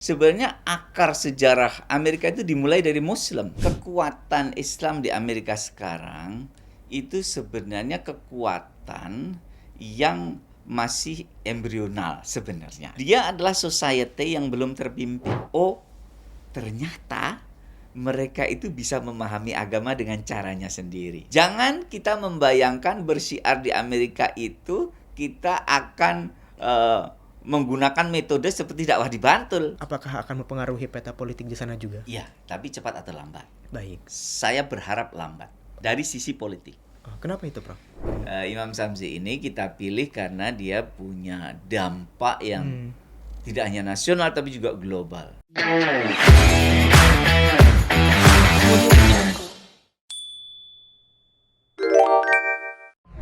Sebenarnya akar sejarah Amerika itu dimulai dari Muslim. Kekuatan Islam di Amerika sekarang itu sebenarnya kekuatan yang masih embrional sebenarnya. Dia adalah society yang belum terpimpin. Oh, ternyata mereka itu bisa memahami agama dengan caranya sendiri. Jangan kita membayangkan bersiar di Amerika itu kita akan menggunakan metode seperti dakwah di Bantul. Apakah akan mempengaruhi peta politik di sana juga? Iya, tapi cepat atau lambat. Baik. Saya berharap lambat dari sisi politik. Oh, kenapa itu, Prof? Imam Syamsi ini kita pilih karena dia punya dampak yang tidak hanya nasional tapi juga global.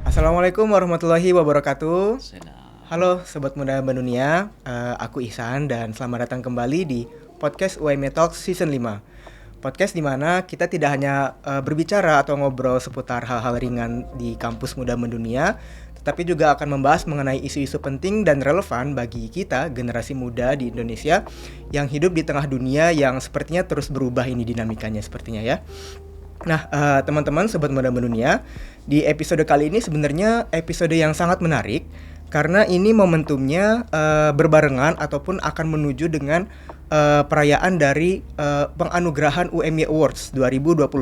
Assalamualaikum warahmatullahi wabarakatuh. Senang. Halo Sobat Muda Bandunia, aku Ihsan dan selamat datang kembali di podcast UMY Talks Season 5. Podcast di mana kita tidak hanya berbicara atau ngobrol seputar hal-hal ringan di kampus muda mendunia, tetapi juga akan membahas mengenai isu-isu penting dan relevan bagi kita, generasi muda di Indonesia yang hidup di tengah dunia yang sepertinya terus berubah ini dinamikanya sepertinya ya. Nah, teman-teman Sobat Muda Mendunia, di episode kali ini sebenarnya episode yang sangat menarik karena ini momentumnya berbarengan ataupun akan menuju dengan perayaan dari penganugerahan UMY Awards 2026,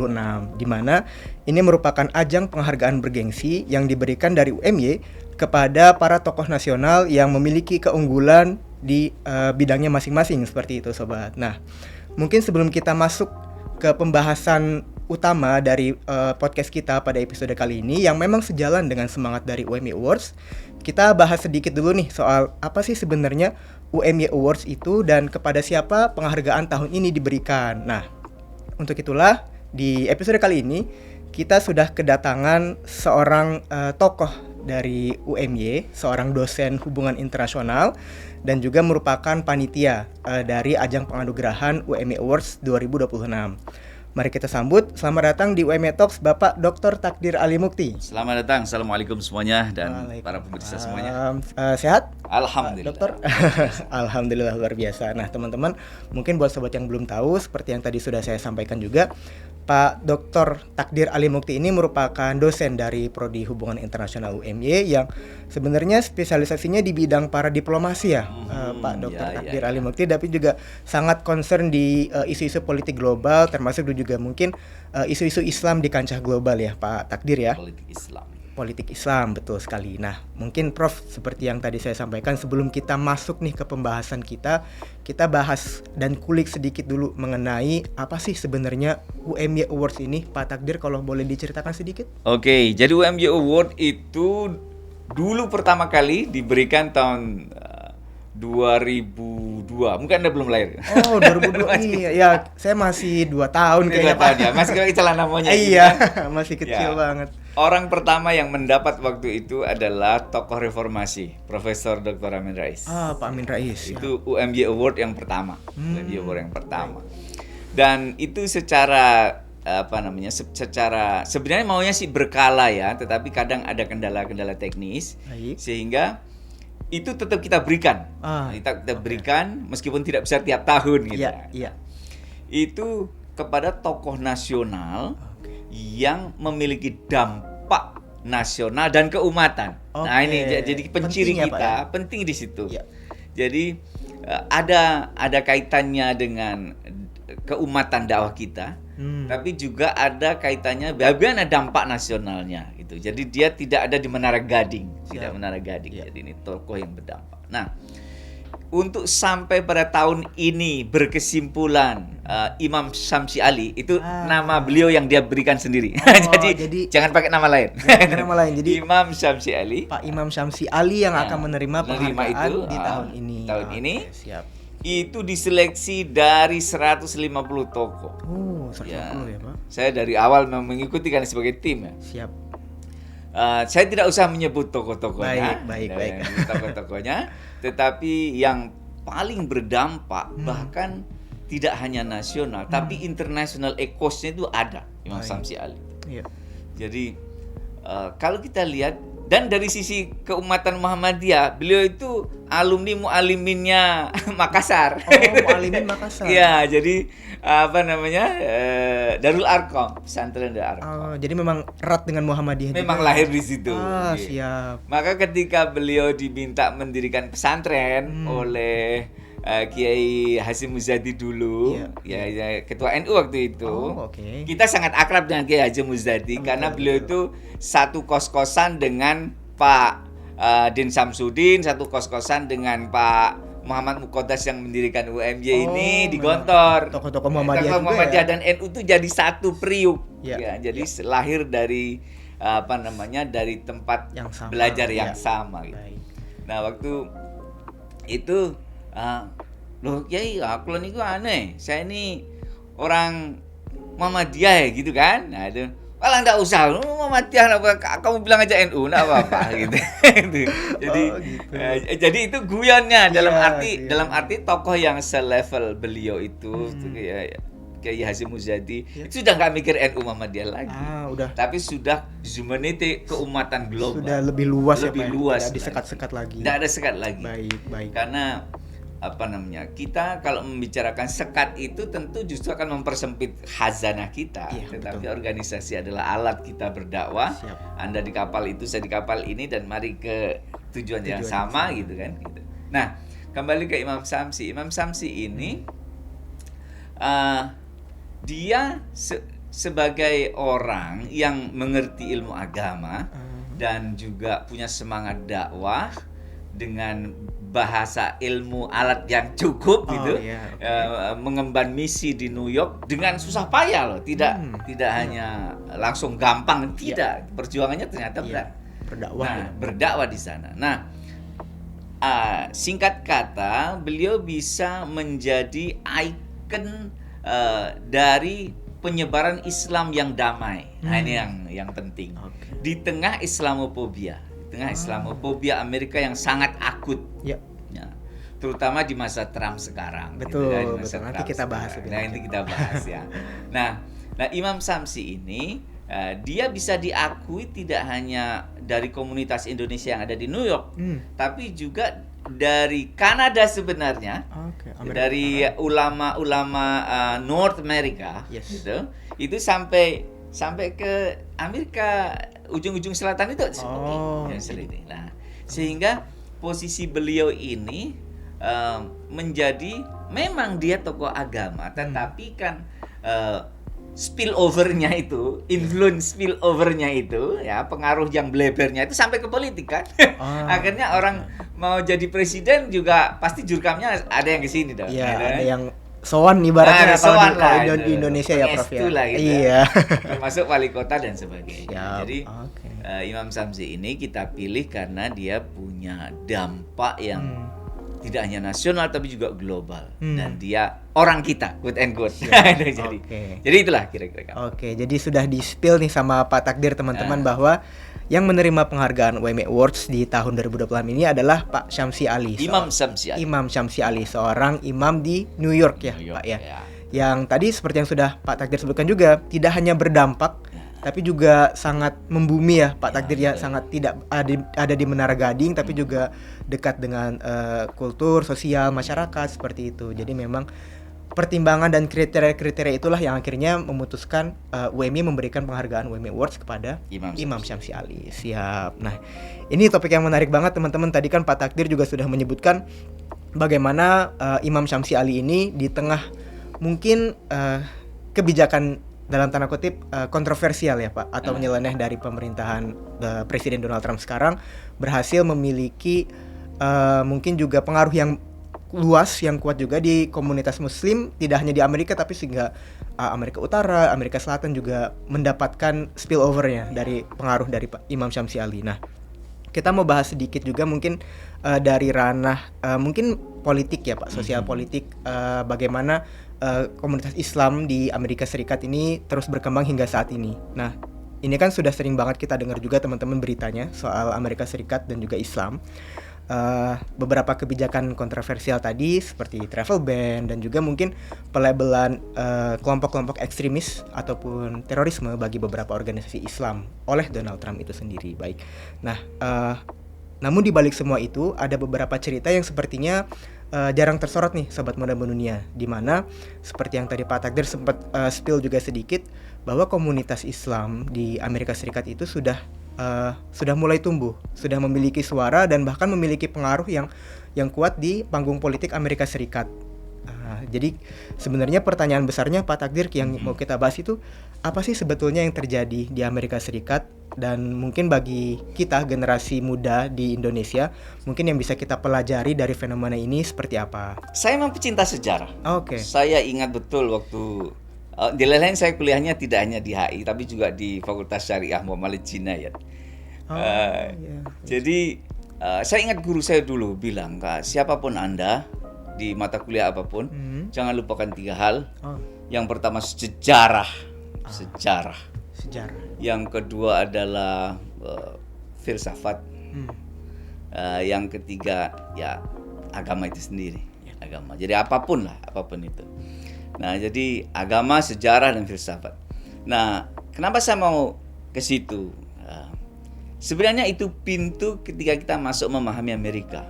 di mana ini merupakan ajang penghargaan bergengsi yang diberikan dari UMY kepada para tokoh nasional yang memiliki keunggulan di bidangnya masing-masing seperti itu, Sobat. Nah, mungkin sebelum kita masuk ke pembahasan utama dari podcast kita pada episode kali ini yang memang sejalan dengan semangat dari UMY Awards, kita bahas sedikit dulu nih soal apa sih sebenarnya UMY Awards itu dan kepada siapa penghargaan tahun ini diberikan. Nah, untuk itulah di episode kali ini kita sudah kedatangan seorang tokoh dari UMY, seorang dosen hubungan internasional dan juga merupakan panitia dari ajang penganugerahan UMY Awards 2026. Mari kita sambut, selamat datang di UMY Talks Bapak Dr. Takdir Ali Mukti. Selamat datang, Assalamualaikum semuanya dan para pemirsa semuanya. Sehat? Alhamdulillah. Dokter? Alhamdulillah, luar biasa. Nah teman-teman, mungkin buat sobat yang belum tahu, seperti yang tadi sudah saya sampaikan juga, Pak Dr. Takdir Ali Mukti ini merupakan dosen dari Prodi Hubungan Internasional UMY yang sebenarnya spesialisasinya di bidang para diplomasi ya, Pak Dr. Takdir Ali Mukti, tapi juga sangat concern di isu-isu politik global, termasuk juga mungkin isu-isu Islam di kancah global ya, Pak Takdir ya. Politik Islam, betul sekali. Nah, mungkin Prof, seperti yang tadi saya sampaikan, sebelum kita masuk nih ke pembahasan kita bahas dan kulik sedikit dulu mengenai apa sih sebenarnya UMY Awards ini, Pak Takdir, kalau boleh diceritakan sedikit. Oke, jadi UMY Award itu dulu pertama kali diberikan tahun 2002, mungkin Anda belum lahir. Oh, 2002. Iya, ya, saya masih 2 tahun kayaknya. 2 tahun ya, masih kecil namanya. Iya, masih kecil banget. Orang pertama yang mendapat waktu itu adalah tokoh reformasi, Profesor Dr. Amin Rais. Pak Amin Rais. Itu UMY Award yang pertama. UMY Award yang pertama. Dan itu secara secara sebenarnya maunya sih berkala ya, tetapi kadang ada kendala-kendala teknis. Baik. Sehingga itu tetap kita berikan. Kita berikan meskipun tidak bisa tiap tahun gitu. Iya. Itu kepada tokoh nasional yang memiliki dampak nasional dan keumatan. Nah, ini jadi penciri penting kita, ya, penting di situ. Ya. Jadi ada kaitannya dengan keumatan dakwah kita, tapi juga ada kaitannya bagaimana dampak nasionalnya gitu. Jadi dia tidak ada di Menara Gading, tidak Menara Gading. Ya. Jadi ini tokoh yang berdampak. Nah, untuk sampai pada tahun ini berkesimpulan Imam Syamsi Ali itu nama beliau yang dia berikan sendiri. jadi jangan pakai nama lain. Jadi Imam Syamsi Ali. Pak Imam Syamsi Ali yang akan menerima penghargaan itu, di tahun ini. Tahun ini. Siap. Itu diseleksi dari 150 tokoh. 150 ya, Pak. Saya dari awal mengikuti kan sebagai tim ya. Siap. Saya tidak usah menyebut tokoh-tokohnya. Baik. Tokoh-tokohnya, tetapi yang paling berdampak bahkan tidak hanya nasional, tapi international ekosnya itu ada Imam Syamsi Ali. Iya. Jadi kalau kita lihat Dan dari sisi keumatan Muhammadiyah, beliau itu alumni mualliminnya Makassar. Oh, muallimin Makassar. Iya, jadi Darul Arqam, pesantren Darul Arqam. Oh, jadi memang erat dengan Muhammadiyah Memang juga. lahir di situ. Ah, Iya. siap. Maka ketika beliau diminta mendirikan pesantren oleh Kiai Hasyim Muzadi dulu, ya ketua NU waktu itu. Oh, oke. Kita sangat akrab dengan Kiai Hasyim Muzadi karena beliau itu satu kos-kosan dengan Pak Din Samsudin, satu kos-kosan dengan Pak Muhammad Muqaddas yang mendirikan UMY ini di Gontor. Tokoh-tokoh Muhammadiyah Tokoh juga Muhammadiyah ya. dan NU itu jadi satu priuk. Ya, Ya, jadi lahir dari dari tempat Yang sama, belajar yang ya. sama gitu. Baik. Nah, waktu itu loh Kiai, aku niku aneh. Saya ini orang Muhammadiyah ya gitu kan. Nah, itu malah enggak usah. Lu Muhammadiyah kamu bilang aja NU enggak apa-apa gitu. Jadi gitu. Jadi itu guyonnya dalam Iya, arti tokoh yang selevel beliau itu Kiai Hasyim Muzadi itu sudah nggak mikir NU Muhammadiyah lagi. Udah. Tapi sudah humanity keumatan global. Sudah lebih luas ya, Lebih Pak. luas Tidak disekat-sekat lagi. Tidak ada sekat lagi. Baik. Karena kita kalau membicarakan sekat itu tentu justru akan mempersempit khazanah kita. Iya, Tetapi betul. organisasi adalah alat kita berdakwah. Siap. Anda di kapal itu, saya di kapal ini, dan mari ke tujuan yang sama gitu kan. Gitu. Nah, kembali ke Imam Syamsi. Imam Syamsi ini dia sebagai orang yang mengerti ilmu agama dan juga punya semangat dakwah dengan bahasa ilmu alat yang cukup gitu, mengemban misi di New York dengan susah payah loh, tidak hanya langsung gampang, tidak, perjuangannya ternyata berat. Berdakwah di sana. Nah, singkat kata, beliau bisa menjadi ikon dari penyebaran Islam yang damai. Nah, ini yang penting. Di tengah Islamofobia, Islamofobia Amerika yang sangat akut. Ya, terutama di masa Trump sekarang. Betul, gitu kan, di masa betul. Nanti Trump kita bahas sekarang. lebih Nah, lanjut. nanti kita bahas ya. Nah, Imam Syamsi ini dia bisa diakui tidak hanya dari komunitas Indonesia yang ada di New York, tapi juga dari Kanada sebenarnya, dari ulama-ulama North America, gitu, itu sampai ke Amerika ujung-ujung selatan itu Nah, sehingga posisi beliau ini menjadi, memang dia tokoh agama, tetapi kan spillovernya itu, influence spillovernya itu, ya, pengaruh yang blebernya itu sampai ke politik kan. Akhirnya orang mau jadi presiden juga pasti jurkamnya ada yang ke sini dong. Iya, gitu. ada yang sowan ibaratnya kalau di Indonesia ya, Prof ya. Gitu. Iya. Termasuk wali kota dan sebagainya. Siap. Jadi Imam Syamsi ini kita pilih karena dia punya dampak yang tidak hanya nasional tapi juga global, dan dia orang kita, quote and quote. Jadi itulah kira-kira. Jadi sudah di-spill nih sama Pak Takdir teman-teman bahwa yang menerima penghargaan UMY Awards di tahun 2026 ini adalah Pak Syamsi Ali. Imam Syamsi Ali, seorang imam di New York ya, Pak ya. Yang tadi seperti yang sudah Pak Takdir sebutkan juga, tidak hanya berdampak tapi juga sangat membumi ya Pak Takdir ya, sangat tidak ada di Menara Gading tapi juga dekat dengan kultur, sosial, masyarakat seperti itu. Jadi memang pertimbangan dan kriteria-kriteria itulah yang akhirnya memutuskan UMY memberikan penghargaan UMY Awards kepada Imam Syamsi Ali. Siap. Nah, ini topik yang menarik banget teman-teman. Tadi kan Pak Takdir juga sudah menyebutkan bagaimana Imam Syamsi Ali ini di tengah mungkin kebijakan dalam tanda kutip kontroversial ya Pak, atau nyeleneh dari pemerintahan Presiden Donald Trump sekarang, berhasil memiliki mungkin juga pengaruh yang luas, yang kuat juga di komunitas Muslim, tidak hanya di Amerika tapi sehingga Amerika Utara, Amerika Selatan juga mendapatkan spillovernya dari pengaruh dari Imam Syamsi Ali. Nah, kita mau bahas sedikit juga mungkin dari ranah mungkin politik ya Pak, sosial politik, bagaimana komunitas Islam di Amerika Serikat ini terus berkembang hingga saat ini. Nah, ini kan sudah sering banget kita dengar juga teman-teman beritanya soal Amerika Serikat dan juga Islam. beberapa kebijakan kontroversial tadi seperti travel ban dan juga mungkin pelabelan kelompok-kelompok ekstremis ataupun terorisme bagi beberapa organisasi Islam oleh Donald Trump itu sendiri. Baik. Nah, namun di balik semua itu ada beberapa cerita yang sepertinya jarang tersorot nih Sobat Muda Mendunia, di mana seperti yang tadi Pak Takdir sempat spill juga sedikit bahwa komunitas Islam di Amerika Serikat itu sudah mulai tumbuh, sudah memiliki suara dan bahkan memiliki pengaruh yang kuat di panggung politik Amerika Serikat. Jadi sebenarnya pertanyaan besarnya Pak Takdir yang mau kita bahas itu apa sih sebetulnya yang terjadi di Amerika Serikat, dan mungkin bagi kita generasi muda di Indonesia mungkin yang bisa kita pelajari dari fenomena ini seperti apa? Saya memang pecinta sejarah. Oke. Saya ingat betul waktu di lain saya kuliahnya tidak hanya di HI tapi juga di Fakultas Syariah Muhammadiyah Jinayat. Jadi saya ingat guru saya dulu bilang, siapapun Anda di mata kuliah apapun, jangan lupakan 3 hal. Yang pertama sejarah. Yang kedua adalah filsafat. Yang ketiga ya agama itu sendiri. Agama. Jadi apapun itu. Nah, jadi agama, sejarah, dan filsafat. Nah, kenapa saya mau ke situ? Sebenarnya itu pintu ketika kita masuk memahami Amerika.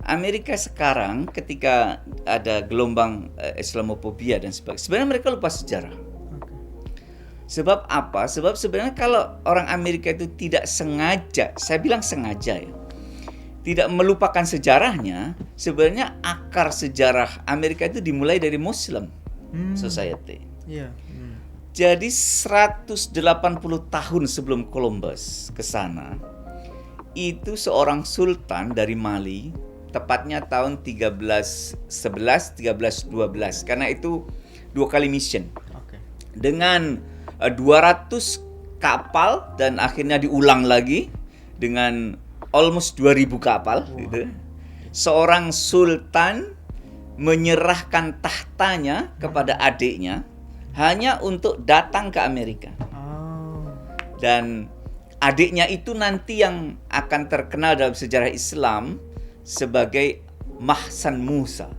Amerika sekarang ketika ada gelombang Islamofobia dan sebagainya, sebenarnya mereka lupa sejarah. Sebab apa? Sebab sebenarnya kalau orang Amerika itu tidak sengaja, saya bilang sengaja ya, tidak melupakan sejarahnya, sebenarnya akar sejarah Amerika itu dimulai dari Muslim society. Jadi 180 tahun sebelum Columbus ke sana, itu seorang sultan dari Mali, tepatnya tahun 1311, 1312, karena itu 2 kali mission. Dengan 200 kapal dan akhirnya diulang lagi dengan almost 2000 kapal gitu. Seorang sultan menyerahkan tahtanya kepada adiknya hanya untuk datang ke Amerika. Dan adiknya itu nanti yang akan terkenal dalam sejarah Islam sebagai Mahsan Musa.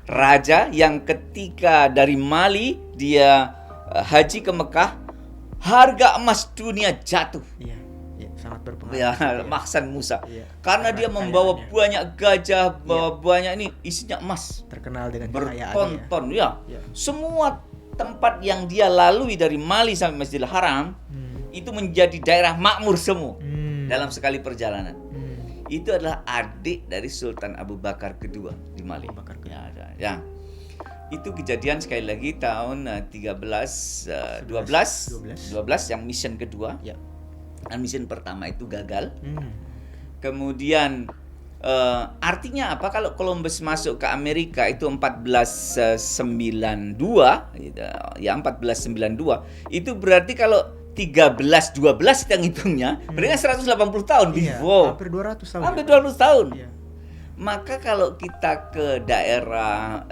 Raja yang ketika dari Mali dia haji ke Mekah, harga emas dunia jatuh. Sangat berpengaruh. Mahsan Musa. Karena dia membawa banyak gajah, bawa banyak ini isinya emas. Terkenal dengan berton-ton ya. Semua tempat yang dia lalui dari Mali sampai Masjidil Haram itu menjadi daerah makmur semua dalam sekali perjalanan. Itu adalah adik dari Sultan Abu Bakar kedua di Mali. Ya. Itu kejadian sekali lagi tahun 12 yang mission kedua. Dan mission pertama itu gagal. Kemudian artinya apa? Kalau Columbus masuk ke Amerika itu 1492 gitu, ya 1492. Itu berarti kalau 13-12 kita ngitungnya, berarti kan 180 tahun before. Hampir 200 tahun. Hampir 200 tahun. Maka kalau kita ke daerah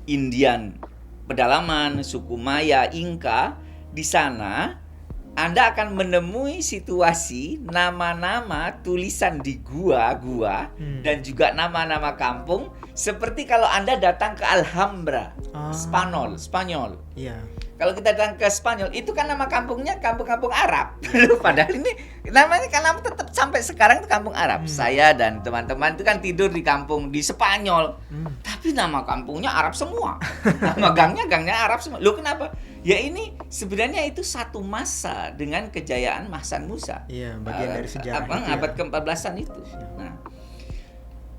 Indian pedalaman, suku Maya, Inka, di sana Anda akan menemui situasi nama-nama tulisan di gua-gua dan juga nama-nama kampung seperti kalau Anda datang ke Alhambra, Spanyol. Kalau kita datang ke Spanyol, itu kan nama kampungnya kampung-kampung Arab. Padahal ini namanya kan tetap sampai sekarang itu kampung Arab. Saya dan teman-teman itu kan tidur di kampung di Spanyol. Tapi nama kampungnya Arab semua. Nama gangnya Arab semua. Loh kenapa? Ya ini sebenarnya itu satu masa dengan kejayaan Mahsan Musa. Bagian dari sejarah abad ke-14an itu. Nah,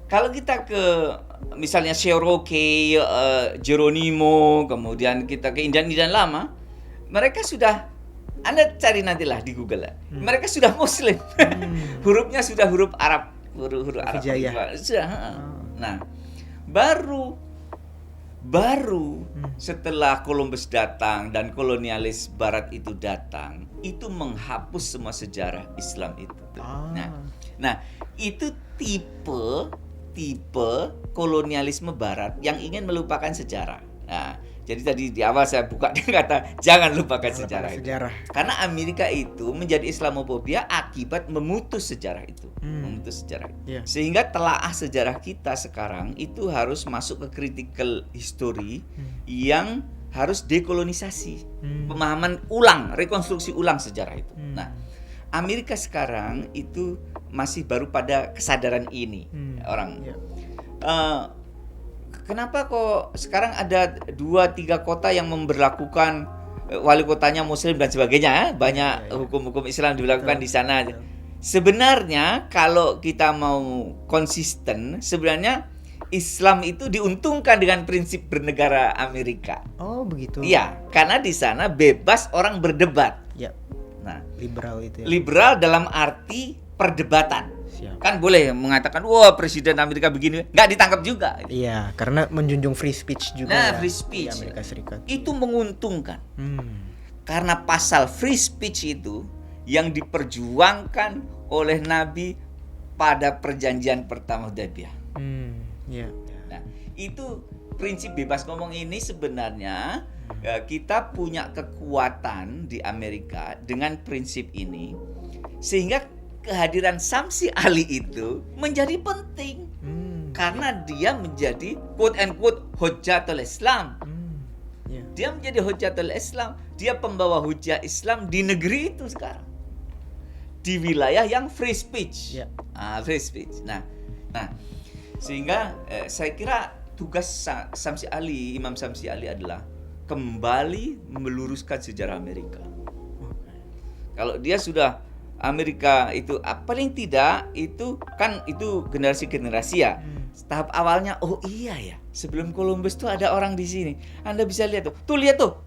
kalau kita ke misalnya Cherokee, Geronimo, kemudian kita ke Indian lama, mereka sudah, Anda cari nantilah di Google lah. Mereka sudah Muslim. Hurufnya sudah huruf Arab, huruf Arab. Sudah. Nah, baru setelah Columbus datang dan kolonialis Barat itu datang, itu menghapus semua sejarah Islam itu. Nah, itu tipe kolonialisme Barat yang ingin melupakan sejarah. Nah, jadi tadi di awal saya buka dengan kata jangan lupakan sejarah itu. Karena Amerika itu menjadi Islamofobia akibat memutus sejarah itu, memutus sejarah. Yeah. Sehingga telaah sejarah kita sekarang itu harus masuk ke critical history yang harus dekolonisasi, pemahaman ulang, rekonstruksi ulang sejarah itu. Nah, Amerika sekarang itu masih baru pada kesadaran ini orang. Kenapa kok sekarang ada 2-3 kota yang memberlakukan wali kotanya Muslim dan sebagainya? Banyak hukum-hukum Islam diberlakukan di sana. Sebenarnya kalau kita mau konsisten, sebenarnya Islam itu diuntungkan dengan prinsip bernegara Amerika. Oh begitu. Iya, karena di sana bebas orang berdebat. Ya. Nah, liberal itu. Ya. Liberal dalam arti perdebatan. Siap. Kan boleh mengatakan, wah presiden Amerika begini, nggak ditangkap juga. Iya, karena menjunjung free speech juga. Nah, ya, free speech di Amerika Serikat. itu menguntungkan. Karena pasal free speech itu yang diperjuangkan oleh Nabi pada perjanjian pertama Hudaybiyah. Yeah. Nah, itu prinsip bebas ngomong ini sebenarnya kita punya kekuatan di Amerika dengan prinsip ini, sehingga kehadiran Samsi Ali itu menjadi penting karena dia menjadi quote and quote Hujjatul Islam. Dia menjadi Hujjatul Islam, dia pembawa hujah Islam di negeri itu sekarang, di wilayah yang free speech. Free speech. Nah, sehingga saya kira tugas Samsi Ali, Imam Samsi Ali adalah kembali meluruskan sejarah Amerika. Kalau dia sudah Amerika itu paling tidak itu kan itu generasi-generasi ya. Tahap awalnya iya ya, sebelum Columbus tuh ada orang di sini. Anda bisa lihat tuh. Tuh lihat tuh,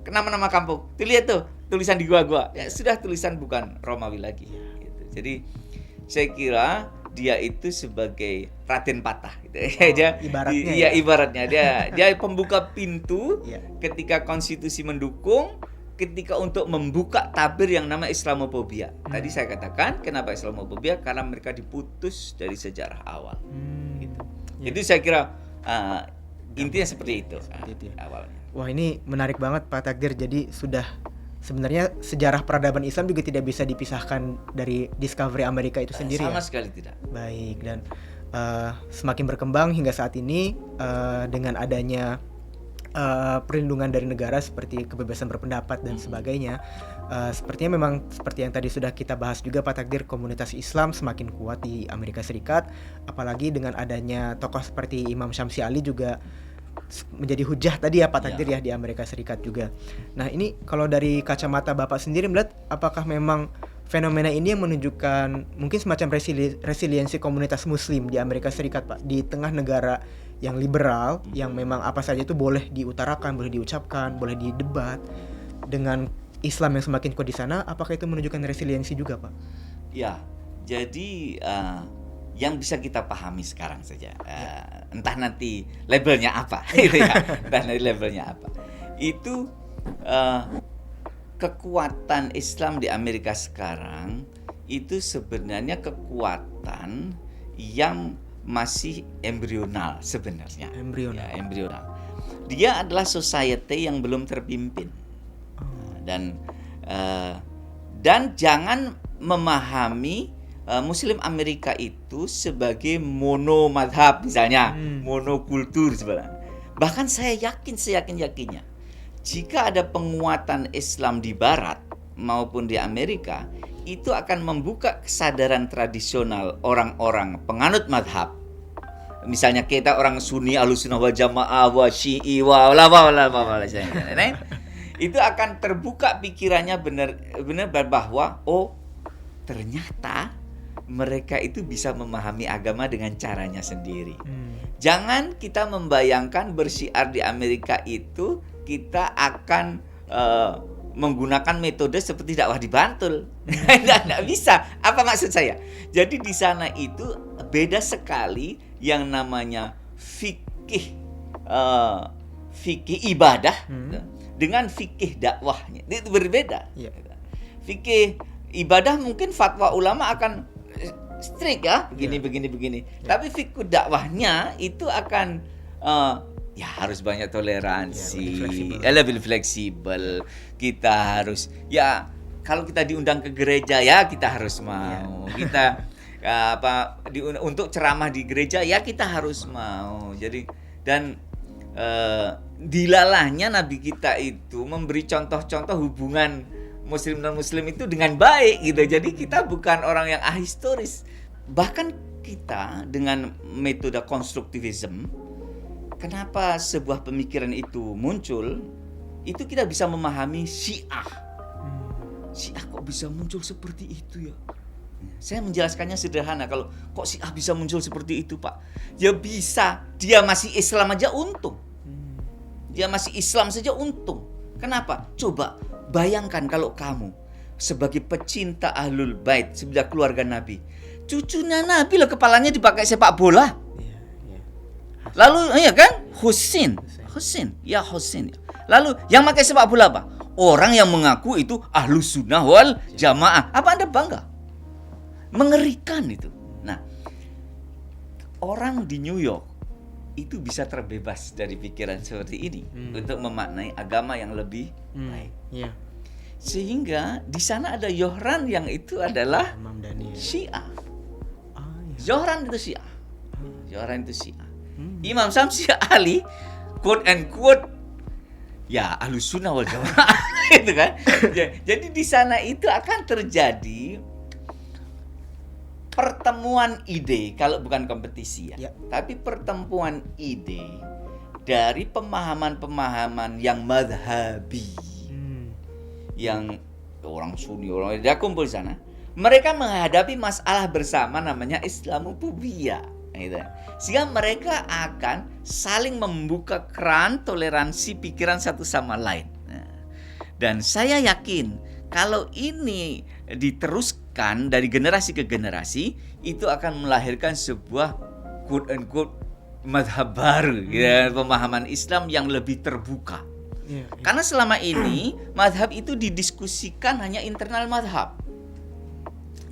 nama-nama kampung. Tuh lihat tuh, tulisan di gua-gua. Ya sudah tulisan bukan Romawi lagi gitu. Jadi saya kira dia itu sebagai Raden Patah gitu. Ibaratnya dia pembuka pintu ketika konstitusi mendukung, ketika untuk membuka tabir yang nama Islamofobia. Tadi saya katakan kenapa Islamofobia, karena mereka diputus dari sejarah awal. Gitu. Jadi saya kira intinya seperti itu. Awalnya. Wah, ini menarik banget Pak Takdir. Jadi sebenarnya sejarah peradaban Islam juga tidak bisa dipisahkan dari discovery Amerika itu sendiri. Sama sekali tidak. Baik, dan semakin berkembang hingga saat ini dengan adanya perlindungan dari negara seperti kebebasan berpendapat dan sebagainya, sepertinya memang seperti yang tadi sudah kita bahas juga Pak Takdir, komunitas Islam semakin kuat di Amerika Serikat, apalagi dengan adanya tokoh seperti Imam Syamsi Ali juga menjadi hujah tadi ya Pak Takdir ya di Amerika Serikat juga. Nah, ini kalau dari kacamata Bapak sendiri melihat apakah memang fenomena ini yang menunjukkan mungkin semacam resiliensi komunitas Muslim di Amerika Serikat Pak, di tengah negara yang liberal, yang memang apa saja itu boleh diutarakan, boleh diucapkan, boleh didebat, dengan Islam yang semakin kuat di sana, apakah itu menunjukkan resiliensi juga Pak? Ya, jadi yang bisa kita pahami sekarang saja, entah nanti labelnya apa, gitu ya, entah nanti labelnya apa, itu kekuatan Islam di Amerika sekarang itu sebenarnya kekuatan yang masih embrional sebenarnya. Embrional. Dia adalah society yang belum terpimpin. Dan jangan memahami Muslim Amerika itu sebagai monomadhab misalnya, monokultur sebenarnya. Bahkan saya yakin-yakinnya, jika ada penguatan Islam di Barat maupun di Amerika, itu akan membuka kesadaran tradisional orang-orang penganut madhab. Misalnya kita orang Sunni, Ahlussunnah wal Jamaah, wa Syi'i, itu akan terbuka pikirannya benar bahwa ternyata mereka itu bisa memahami agama dengan caranya sendiri. Jangan kita membayangkan bersyiar di Amerika itu kita akan menggunakan metode seperti dakwah di Bantul. Nggak bisa. Apa maksud saya? Jadi di sana itu beda sekali yang namanya fikih ibadah dengan fikih dakwahnya. Itu berbeda. Fikih ibadah mungkin fatwa ulama akan strict ya, begini. Tapi fikih dakwahnya itu akan ya harus banyak toleransi, lebih lebih fleksibel. Kita harus, ya kalau kita diundang ke gereja ya kita harus mau. Kita untuk ceramah di gereja ya kita harus mau. Jadi dan dilalahnya Nabi kita itu memberi contoh-contoh hubungan Muslim dan Muslim itu dengan baik gitu. Jadi kita bukan orang yang ahistoris. Bahkan kita dengan metode konstruktivisme, kenapa sebuah pemikiran itu muncul? Itu kita bisa memahami Syiah. Syiah kok bisa muncul seperti itu ya? Saya menjelaskannya sederhana. Kalau kok Syiah bisa muncul seperti itu, Pak? Ya bisa. Dia masih Islam aja untung. Dia masih Islam saja untung. Kenapa? Coba bayangkan kalau kamu sebagai pecinta Ahlul Bait, sebagai keluarga Nabi, cucunya Nabi loh kepalanya dipakai sepak bola. Lalu ya kan? Husin. Lalu yang pakai sepak bola apa? Orang yang mengaku itu Ahlus Sunnah wal Jamaah. Apa Anda bangga? Mengerikan itu. Nah, orang di New York itu bisa terbebas dari pikiran seperti ini untuk memaknai agama yang lebih baik. Sehingga di sana ada Yohran yang itu adalah Syiah. Yohran itu Syiah. Imam Syamsi Ali quote and quote ya Ahlus Sunnah wal Jamaah itu kan. Jadi di sana itu akan terjadi pertemuan ide, kalau bukan kompetisi ya. Tapi pertemuan ide dari pemahaman-pemahaman yang madhabi, yang orang Sunni, orang dia kumpul di sana. Mereka menghadapi masalah bersama namanya Islamofobia, gitu. Sehingga mereka akan saling membuka keran toleransi pikiran satu sama lain. Dan saya yakin kalau ini diteruskan dari generasi ke generasi, itu akan melahirkan sebuah quote and quote madhab baru, ya, pemahaman Islam yang lebih terbuka. Karena selama ini madhab itu didiskusikan hanya internal madhab.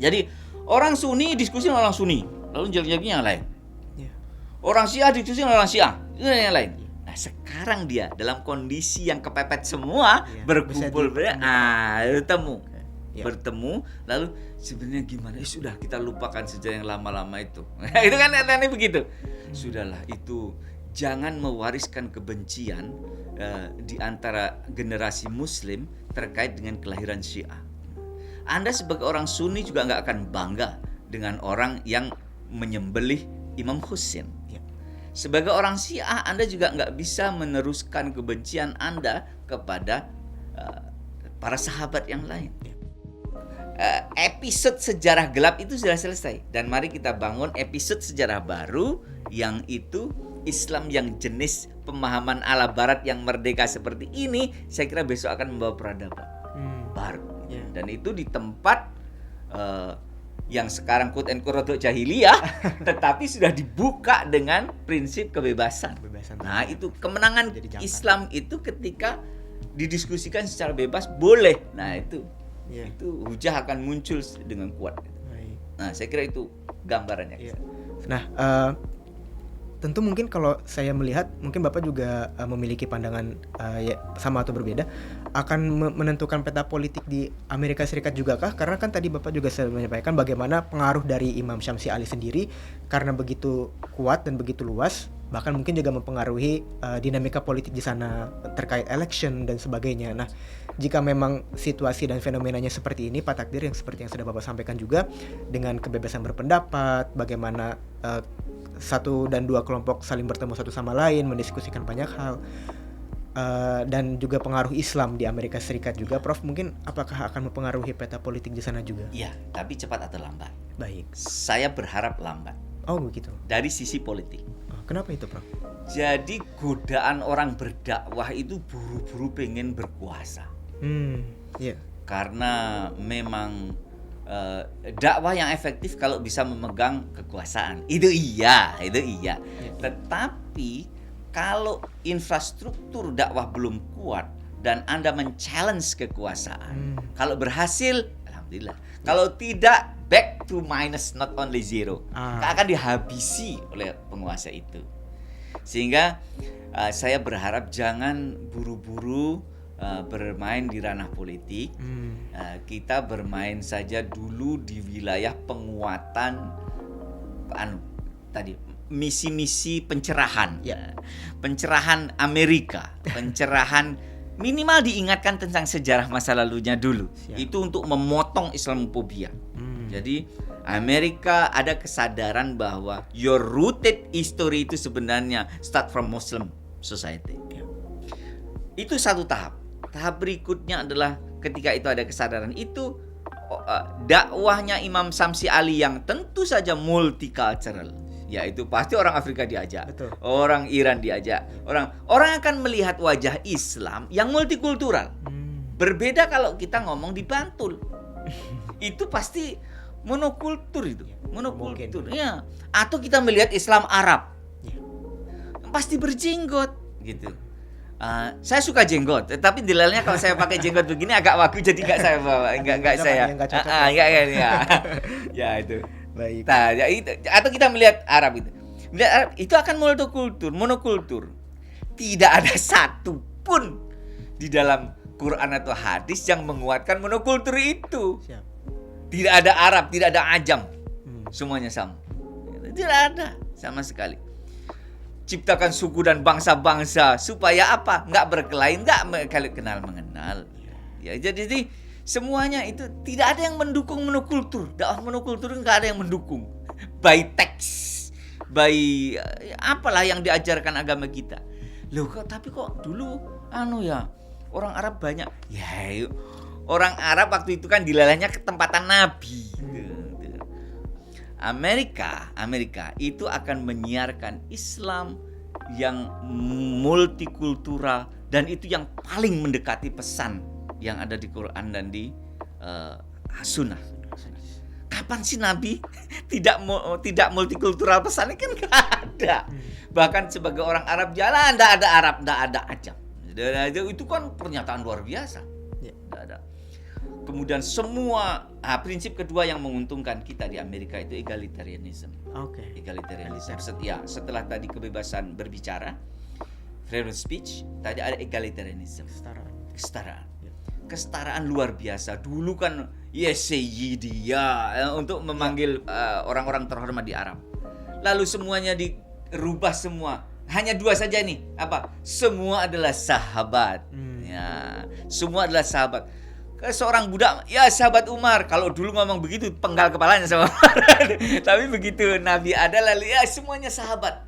Jadi orang Sunni diskusi dengan orang Sunni, lalu jelek-jeleknya yang lain. Orang Syiah diskusi dengan orang Syiah, yang lain. Nah, sekarang dia dalam kondisi yang kepepet semua, berkumpul, bertemu, lalu sebenarnya gimana? Sudah kita lupakan sejarah yang lama-lama itu. Itu kan katanya begitu. Sudahlah, itu jangan mewariskan kebencian di antara generasi Muslim terkait dengan kelahiran Syiah. Anda sebagai orang Sunni juga nggak akan bangga dengan orang yang menyembelih Imam Husin. Sebagai orang Syiah, Anda juga nggak bisa meneruskan kebencian Anda kepada para sahabat yang lain. Episode sejarah gelap itu sudah selesai, dan mari kita bangun episode sejarah baru yang itu Islam yang jenis pemahaman ala Barat yang merdeka seperti ini. Saya kira besok akan membawa peradaban baru, dan itu di tempat yang sekarang quote and quote jahiliyah, tetapi sudah dibuka dengan prinsip kebebasan. Nah, itu kemenangan Islam itu ketika didiskusikan secara bebas boleh. Nah, itu hujah akan muncul dengan kuat. Nah, saya kira itu gambarannya. Nah, tentu mungkin kalau saya melihat, mungkin Bapak juga memiliki pandangan sama atau berbeda, akan menentukan peta politik di Amerika Serikat juga kah? Karena kan tadi Bapak juga sudah menyampaikan bagaimana pengaruh dari Imam Syamsi Ali sendiri karena begitu kuat dan begitu luas, bahkan mungkin juga mempengaruhi dinamika politik di sana terkait election dan sebagainya. Nah, jika memang situasi dan fenomenanya seperti ini, Pak Takdir, yang seperti yang sudah Bapak sampaikan juga, dengan kebebasan berpendapat, bagaimana satu dan dua kelompok saling bertemu satu sama lain, mendiskusikan banyak hal, dan juga pengaruh Islam di Amerika Serikat juga, Prof, mungkin apakah akan mempengaruhi peta politik di sana juga? Iya, tapi cepat atau lambat. Baik. Saya berharap lambat. Oh begitu. Dari sisi politik. Kenapa itu, Prof? Jadi godaan orang berdakwah itu buru-buru pengen berkuasa. Karena memang dakwah yang efektif kalau bisa memegang kekuasaan. Itu iya. Tetapi kalau infrastruktur dakwah belum kuat dan Anda men-challenge kekuasaan, kalau berhasil, alhamdulillah. Kalau tidak, back to minus, not only zero. Akan dihabisi oleh penguasa itu. Sehingga saya berharap jangan buru-buru bermain di ranah politik. Kita bermain saja dulu di wilayah penguatan tadi misi-misi pencerahan. Pencerahan Amerika, pencerahan minimal diingatkan tentang sejarah masa lalunya dulu. Itu untuk memotong Islamophobia. Jadi Amerika ada kesadaran bahwa your rooted history itu sebenarnya start from Muslim society. Itu satu tahap. Tahap berikutnya adalah ketika itu ada kesadaran itu, dakwahnya Imam Samsi Ali yang tentu saja multicultural, yaitu pasti orang Afrika diajak, orang Iran diajak, orang akan melihat wajah Islam yang multikultural. Berbeda kalau kita ngomong di Bantul, itu pasti monokultur itu, monokultur. Ya. Atau kita melihat Islam Arab, pasti berjenggot, gitu. Saya suka jenggot, tapi dilalnya kalau saya pakai jenggot begini agak wagu, jadi nggak saya bawa, nggak saya. Ya itu. Baik. Nah, ya itu. Atau kita melihat Arab itu, melihat Arab itu akan monokultur. Tidak ada satu pun di dalam Quran atau hadis yang menguatkan monokultur itu. Tidak ada Arab, tidak ada Ajam, semuanya sama. Tidak ada sama sekali. Ciptakan suku dan bangsa-bangsa supaya apa? Nggak berkelahi, nggak kenal mengenal. Ya, jadi semuanya itu tidak ada yang mendukung monokultur. Dakwah monokultur nggak ada yang mendukung. By text, by apalah yang diajarkan agama kita. Loh, tapi kok dulu orang Arab banyak. Ya, orang Arab waktu itu kan dilalahnya ketempatan Nabi. Amerika itu akan menyiarkan Islam yang multikultural dan itu yang paling mendekati pesan yang ada di Quran dan di Sunnah. Kapan sih Nabi tidak multikultural pesannya? Kan nggak ada. Bahkan sebagai orang Arab jalan nggak ada Arab, nggak ada Ajam. Itu kan pernyataan luar biasa. Nggak ada. Kemudian prinsip kedua yang menguntungkan kita di Amerika itu egalitarianism. Egalitarianism. Setelah tadi kebebasan berbicara, freedom of speech, tadi ada egalitarianism. Kesetaraan. Kesetaraan luar biasa. Dulu kan Sayyidiyah untuk memanggil orang-orang terhormat di Arab. Lalu semuanya dirubah semua. Hanya dua saja nih. Apa? Semua adalah sahabat. Ya, semua adalah sahabat. Seorang budak, sahabat Umar. Kalau dulu ngomong begitu, penggal kepalanya sama Umar. Tapi begitu Nabi ada lalu, semuanya sahabat.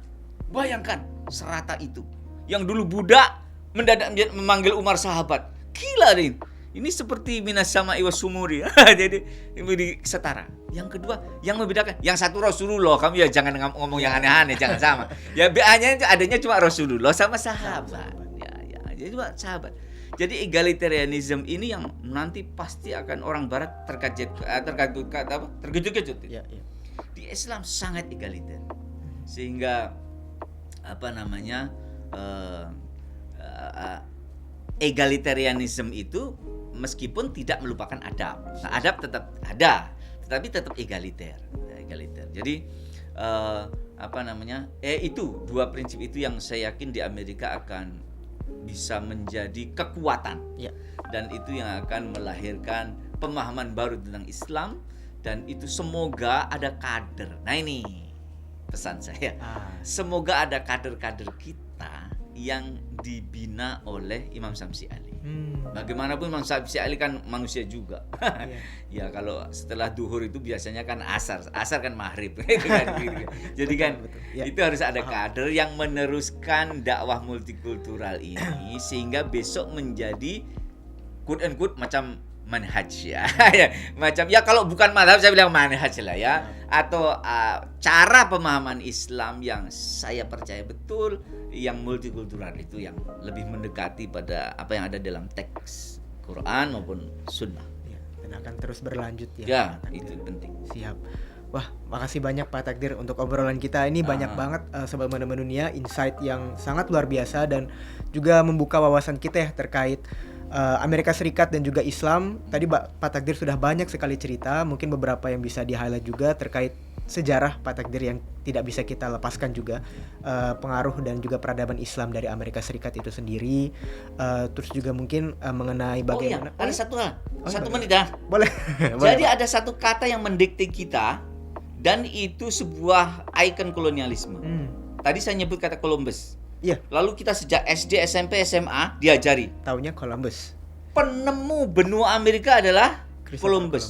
Bayangkan serata itu. Yang dulu budak mendadak memanggil Umar sahabat. Gila nih. Ini seperti minas sama iwas sumuri. Jadi ini setara. Yang kedua, yang membedakan, yang satu Rasulullah. Kamu ya jangan ngomong yang aneh-aneh, jangan sama. Ya hanya adanya cuma Rasulullah sama sahabat. Ya, jadi cuma sahabat. Jadi egalitarianism ini yang nanti pasti akan orang Barat terkejut-kejut. Di Islam sangat egaliter, sehingga egalitarianism itu meskipun tidak melupakan adab. Nah, adab tetap ada, tetapi tetap egaliter. Jadi itu dua prinsip itu yang saya yakin di Amerika akan bisa menjadi kekuatan, dan itu yang akan melahirkan pemahaman baru tentang Islam, dan itu semoga ada kader. Nah ini pesan saya, semoga ada kader-kader kita yang dibina oleh Imam Samsi Ali. Bagaimanapun Imam Samsi Ali kan manusia juga. Ya kalau setelah duhur itu biasanya kan asar kan maghrib. Jadi kan itu harus ada kader yang meneruskan dakwah multikultural ini sehingga besok menjadi quote and quote macam manhaj ya. Macam kalau bukan madhab saya bilang manhaj lah ya, atau cara pemahaman Islam yang saya percaya betul yang multikultural itu yang lebih mendekati pada apa yang ada dalam teks Quran maupun Sunnah. Dan akan terus berlanjut ya. Ya, itu penting. Siap. Wah, makasih banyak Pak Takdir untuk obrolan kita ini. Banyak banget Sobat Mendunia insight yang sangat luar biasa dan juga membuka wawasan kita ya terkait Amerika Serikat dan juga Islam. Tadi Pak Takdir sudah banyak sekali cerita, mungkin beberapa yang bisa di-highlight juga terkait sejarah Pak Takdir yang tidak bisa kita lepaskan juga, pengaruh dan juga peradaban Islam dari Amerika Serikat itu sendiri. Terus juga mungkin mengenai bagaimana. Ada satu hal, boleh. menit ya. Boleh. Jadi ada satu kata yang mendikte kita, dan itu sebuah ikon kolonialisme. Tadi saya nyebut kata Columbus. Iya. Lalu kita sejak SD, SMP, SMA diajari. Taunya Columbus. Penemu benua Amerika adalah Christopher Columbus.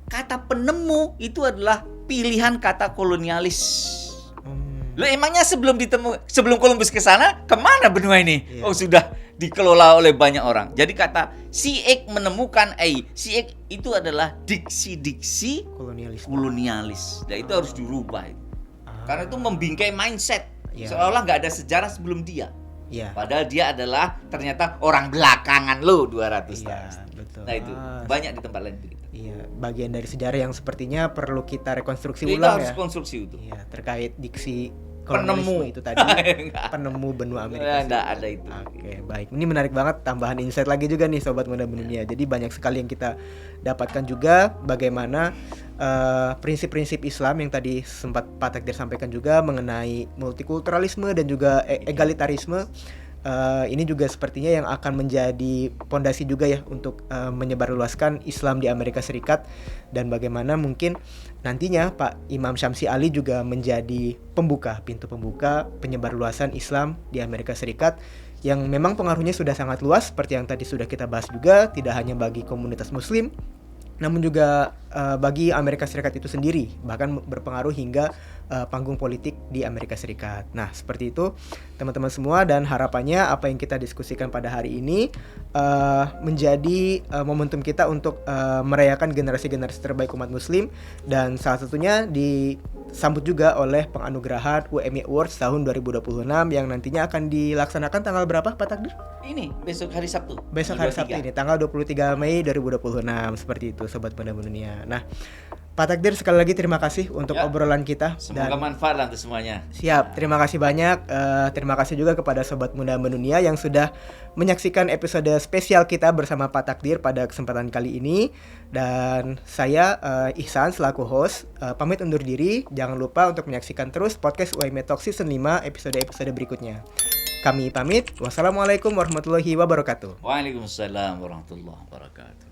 Kata penemu itu adalah pilihan kata kolonialis. Lo emangnya sebelum Columbus ke sana, kemana benua ini? Iya. Oh, sudah dikelola oleh banyak orang. Jadi kata Siek menemukan Siek itu adalah diksi-diksi kolonialis. Dan itu harus dirubah. Karena itu membingkai mindset. Seolah-olah nggak ada sejarah sebelum dia. Padahal dia adalah ternyata orang belakangan lo 200 tahun. Betul. Nah itu banyak di tempat lain begitu. Iya, bagian dari sejarah yang sepertinya perlu kita rekonstruksi Kita ulang harus ya. konstruksi itu. Iya, terkait diksi Penemu kolonialisme itu tadi. Penemu benua Amerika. Nggak ada itu. Oke, baik. Ini menarik banget, tambahan insight lagi juga nih Sobat Muda Mendunia. Jadi banyak sekali yang kita dapatkan juga bagaimana prinsip-prinsip Islam yang tadi sempat Pak Takdir sampaikan juga mengenai multikulturalisme dan juga egalitarisme. Ini juga sepertinya yang akan menjadi pondasi juga ya untuk menyebarluaskan Islam di Amerika Serikat, dan bagaimana mungkin nantinya Pak Imam Syamsi Ali juga menjadi pintu pembuka penyebarluasan Islam di Amerika Serikat yang memang pengaruhnya sudah sangat luas seperti yang tadi sudah kita bahas juga, tidak hanya bagi komunitas muslim namun juga bagi Amerika Serikat itu sendiri, bahkan berpengaruh hingga panggung politik di Amerika Serikat. Nah, seperti itu teman-teman semua, dan harapannya apa yang kita diskusikan pada hari ini menjadi momentum kita untuk merayakan generasi-generasi terbaik umat muslim, dan salah satunya disambut juga oleh penganugerahan UMI Awards tahun 2026 yang nantinya akan dilaksanakan tanggal berapa Pak Takdir? Ini besok hari Sabtu. Besok hari Sabtu ini, tanggal 23 Mei 2026, seperti itu Sobat Muda Dunia. Nah, Pak Takdir sekali lagi terima kasih untuk obrolan kita. Semoga manfaat untuk semuanya. Siap, terima kasih banyak. Terima kasih juga kepada Sobat Muda Mendunia yang sudah menyaksikan episode spesial kita bersama Pak Takdir pada kesempatan kali ini. Dan saya Ihsan selaku host pamit undur diri. Jangan lupa untuk menyaksikan terus podcast UMI Talk Season 5 episode-episode berikutnya. Kami pamit. Wassalamualaikum warahmatullahi wabarakatuh. Waalaikumsalam warahmatullahi wabarakatuh.